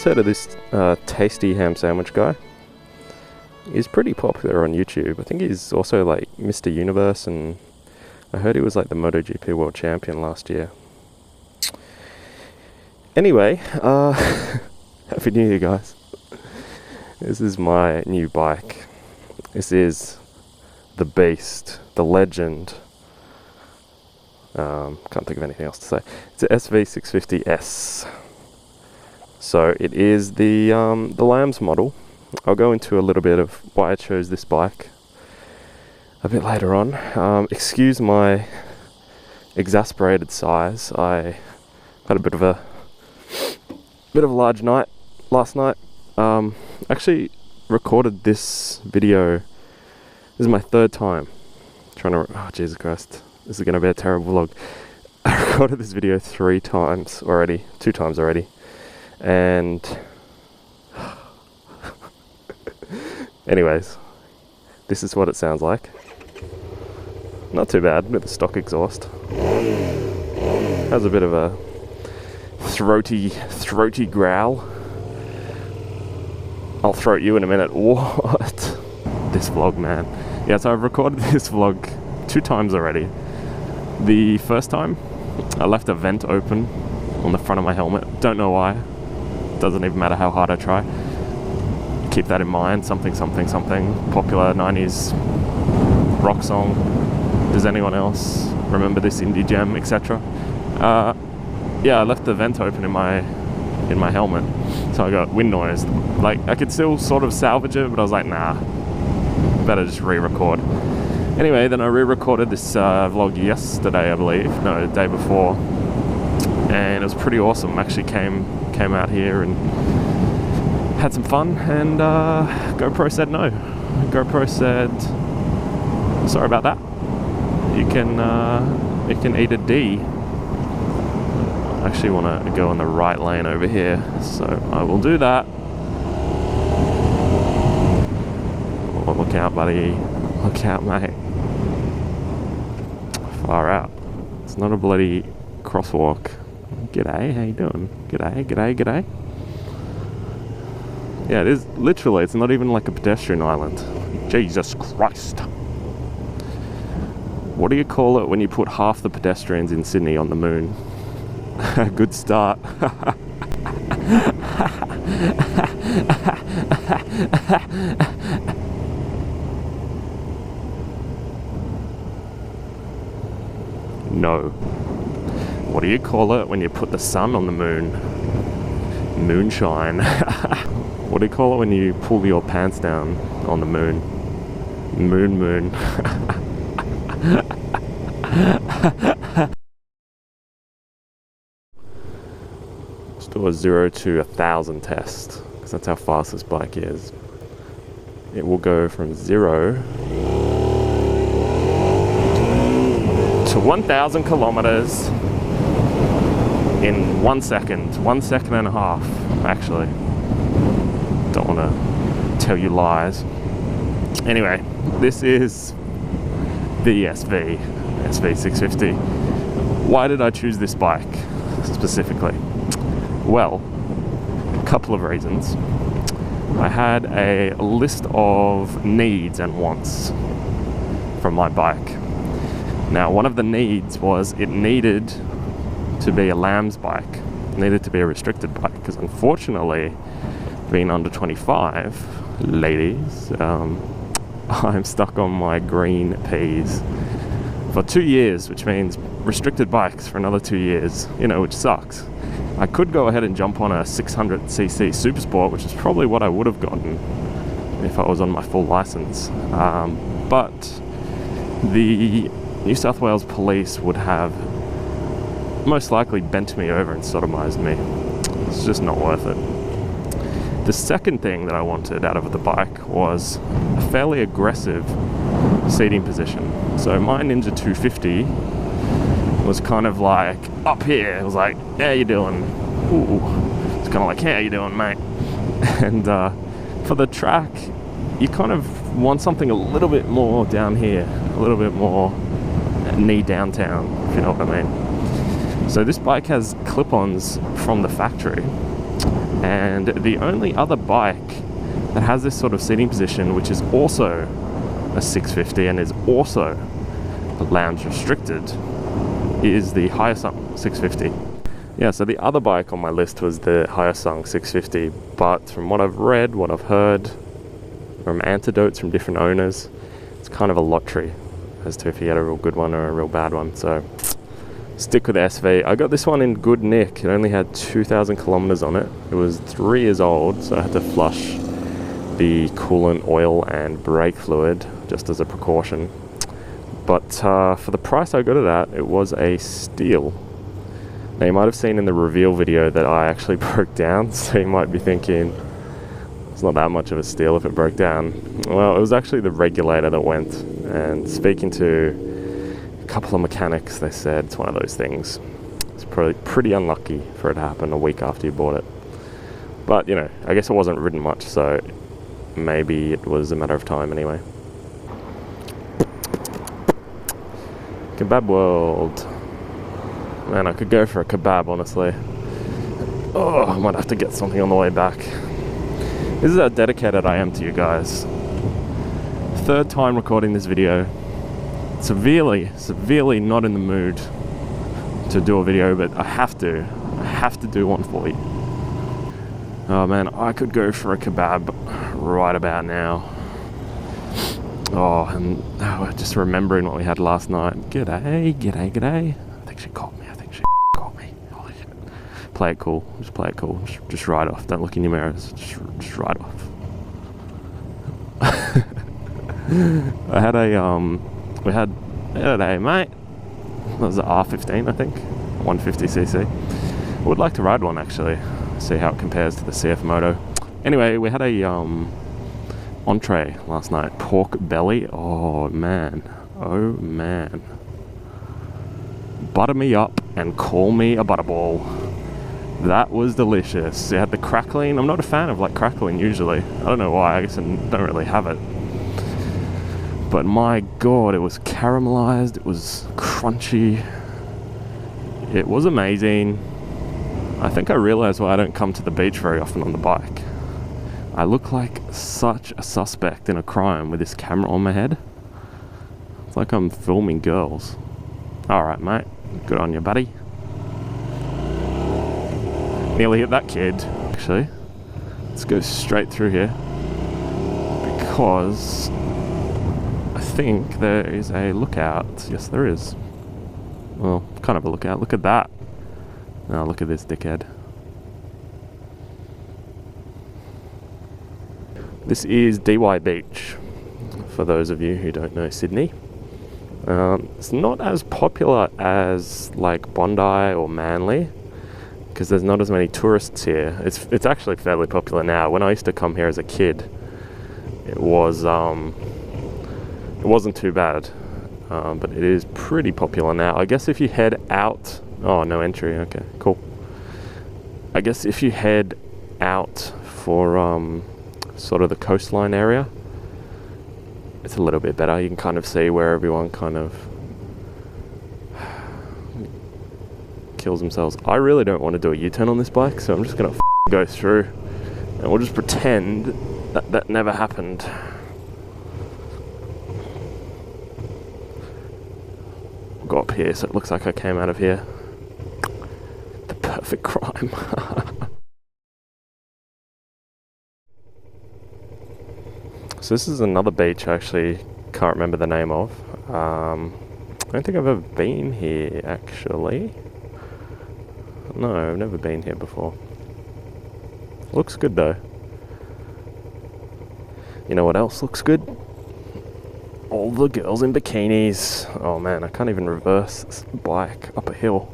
guys heard of this Tasty Ham Sandwich guy? He's pretty popular on YouTube. I think he's also like Mr. Universe, and I heard he was like the MotoGP World Champion last year. Anyway, Happy New Year, guys. This is my new bike. This is the beast, the legend. Can't think of anything else to say. It's an SV650 S. So it is the Lambs model. I'll go into a little bit of why I chose this bike a bit later on. Excuse my exasperated size. I had a bit of a large night last night. Actually recorded this video. This is my third time trying to. Oh Jesus Christ! This is going to be a terrible vlog. I recorded this video 2 times already, and anyways, this is what it sounds like. Not too bad with the stock exhaust. Has a bit of a throaty growl. I'll throat you in a minute. What? This vlog, man. Yeah, so I've recorded this vlog 2 times already. The first time, I left a vent open on the front of my helmet. Don't know why. Doesn't even matter how hard I try. Keep that in mind. Something. Popular 90s rock song. Does anyone else remember this indie gem, etc.? Yeah, I left the vent open in my helmet, so I got wind noise. Like, I could still sort of salvage it, but I was like, nah, better just re-record. Anyway, then I re-recorded this vlog yesterday, I believe. No, the day before, and it was pretty awesome. Actually came out here and had some fun, and GoPro said no. GoPro said, sorry about that. You can eat a D. I actually want to go in the right lane over here, so I will do that. Oh, look out, buddy. Look out, mate. Far out. It's not a bloody crosswalk. G'day, how you doing? G'day. Yeah, it is literally, it's not even like a pedestrian island. Jesus Christ. What do you call it when you put half the pedestrians in Sydney on the moon? Good start. No. What do you call it when you put the sun on the moon? Moonshine. What do you call it when you pull your pants down on the moon? Moon. Let's do a 0 to 1,000 test, because that's how fast this bike is. It will go from 0 to 1,000 kilometers in 1 second. 1 second and a half, actually. Don't want to tell you lies. Anyway, this is the SV650. Why did I choose this bike specifically? Well, a couple of reasons. I had a list of needs and wants from my bike. Now, one of the needs was it needed to be a Lambs bike. It needed to be a restricted bike, because unfortunately, being under 25, ladies, I'm stuck on my green P's for 2 years, which means restricted bikes for another 2 years, which sucks. I could go ahead and jump on a 600cc Super Sport, which is probably what I would have gotten if I was on my full license. But the New South Wales police would have most likely bent me over and sodomized me. It's just not worth it. The second thing that I wanted out of the bike was a fairly aggressive seating position. So my Ninja 250 was kind of like up here. It was like, how you doing? Ooh. It's kind of like, how you doing, mate? And for the track, you kind of want something a little bit more down here, a little bit more knee downtown, if you know what I mean. So this bike has clip-ons from the factory, And the only other bike that has this sort of seating position, which is also a 650 and is also lounge restricted, is the Hyosung 650. Yeah, so the other bike on my list was the Hyosung 650, but from what I've read, what I've heard from anecdotes from different owners, it's kind of a lottery as to if you get a real good one or a real bad one. So stick with the SV. I got this one in good nick. It only had 2,000 kilometers on it. It was 3 years old, so I had to flush the coolant, oil and brake fluid just as a precaution. But for the price I got it at, it was a steal. Now you might have seen in the reveal video that I actually broke down, so you might be thinking it's not that much of a steal if it broke down. Well, it was actually the regulator that went, and speaking to a couple of mechanics, they said it's one of those things. It's probably pretty unlucky for it to happen a week after you bought it. But, you know, I guess it wasn't ridden much, so maybe it was a matter of time anyway. Kebab world. Man, I could go for a kebab, honestly. Oh, I might have to get something on the way back. This is how dedicated I am to you guys. 3rd time recording this video. Severely not in the mood to do a video, but I have to do one for you. Oh man, I could go for a kebab right about now. Oh, and just remembering what we had last night. G'day. I think she called me. Holy shit. Play it cool. Just play it cool. Just ride off. Don't look in your mirrors. Just ride off. I had we had a mate. That was an R15, I think. 150cc. I would like to ride one actually. See how it compares to the CF Moto. Anyway, we had a entree last night. Pork belly. Oh man. Butter me up and call me a butterball. That was delicious. It had the crackling. I'm not a fan of like crackling usually. I don't know why. I guess I don't really have it. But my god, it was caramelized. It was crunchy. It was amazing. I think I realized why I don't come to the beach very often on the bike. I look like such a suspect in a crime with this camera on my head. It's like I'm filming girls. Alright mate, good on you buddy. Nearly hit that kid, actually. Let's go straight through here. Because I think there is a lookout. Yes there is. Well, kind of a lookout. Look at that. Now look at this dickhead. This is Dee-Why Beach, for those of you who don't know Sydney. It's not as popular as like Bondi or Manly, because there's not as many tourists here. It's actually fairly popular now. When I used to come here as a kid, it wasn't too bad, but it is pretty popular now. I guess if you head out, oh no entry, okay, cool. I guess if you head out for sort of the coastline area, it's a little bit better. You can kind of see where everyone kind of kills themselves. I really don't want to do a U-turn on this bike, so I'm just gonna go through and we'll just pretend that never happened. We'll go up here so it looks like I came out of here. The perfect crime. So this is another beach I actually can't remember the name of. I don't think I've ever been here actually. No, I've never been here before. Looks good though. You know what else looks good? All the girls in bikinis. Oh man, I can't even reverse this bike up a hill.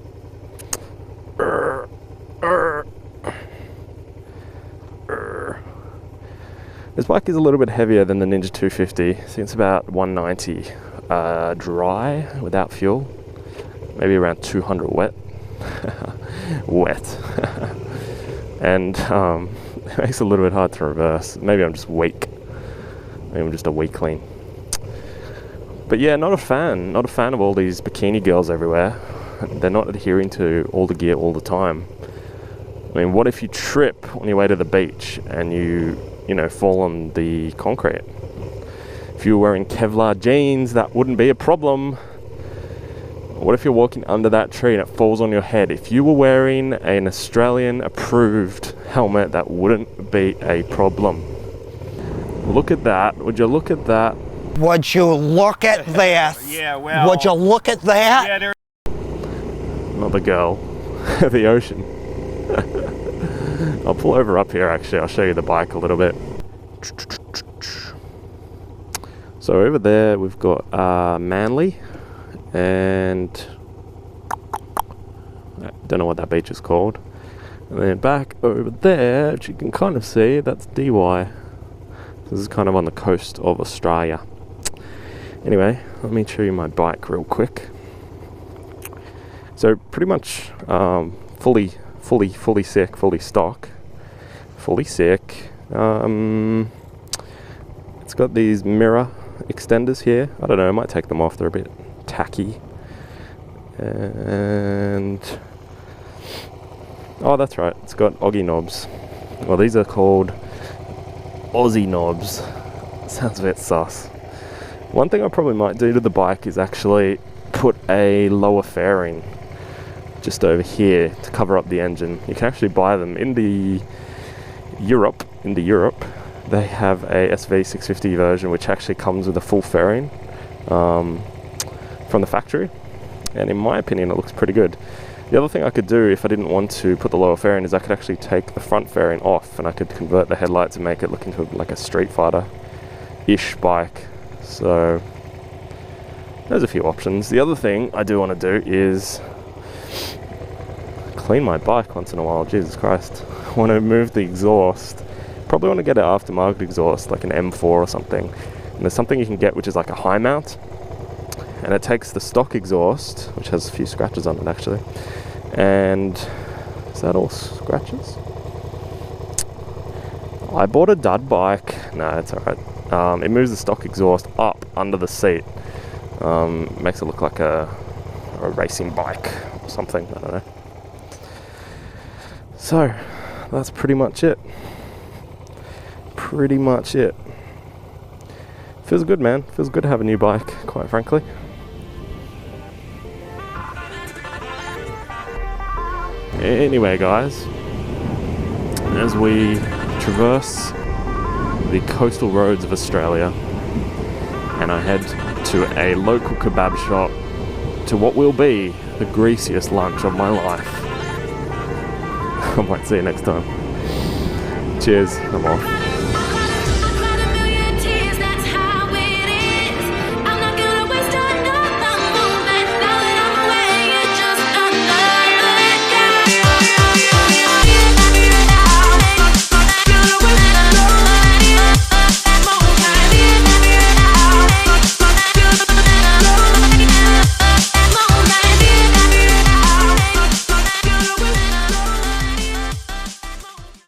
This bike is a little bit heavier than the Ninja 250. I think it's about 190 dry without fuel. Maybe around 200 wet. Wet. And it makes it a little bit hard to reverse. Maybe I'm just weak. Maybe I'm just a weakling. But yeah, not a fan of all these bikini girls everywhere. They're not adhering to all the gear all the time. mean, what if you trip on your way to the beach and you know, fall on the concrete? If you were wearing Kevlar jeans, that wouldn't be a problem. What if you're walking under that tree and it falls on your head? If you were wearing an Australian approved helmet, that wouldn't be a problem. Look at that. Would you look at that? Would you look at this? Yeah, well. Would you look at that? Yeah, there. Not the girl, the ocean. I'll pull over up here actually, I'll show you the bike a little bit. So over there we've got Manly, and I don't know what that beach is called. And then back over there, which you can kind of see, that's Dee-Why. This is kind of on the coast of Australia. Anyway, let me show you my bike real quick. So pretty much fully sick, fully stock, fully sick. It's got these mirror extenders here. I don't know, I might take them off, they're a bit tacky. And oh, that's right, it's got Aussie knobs. Well, these are called Aussie knobs. Sounds a bit sus. One thing I probably might do to the bike is actually put a lower fairing just over here to cover up the engine. You can actually buy them in Europe. They have a SV650 version which actually comes with a full fairing from the factory, and in my opinion it looks pretty good. The other thing I could do if I didn't want to put the lower fairing is I could actually take the front fairing off and I could convert the headlights and make it look into like a Street Fighter-ish bike. So there's a few options. The other thing I do want to do is clean my bike once in a while. Jesus Christ. I want to move the exhaust. Probably want to get an aftermarket exhaust, like an M4 or something. And there's something you can get which is like a high mount, and it takes the stock exhaust, which has a few scratches on it actually, and is that all scratches? I bought a dud bike. No, it's alright. It moves the stock exhaust up under the seat. Makes it look like a racing bike or something, I don't know. So that's pretty much it. Feels good, man. Feels good to have a new bike, quite frankly. Anyway, guys, as we traverse the coastal roads of Australia and I head to a local kebab shop to what will be the greasiest lunch of my life. I might see you next time. Cheers, I'm off.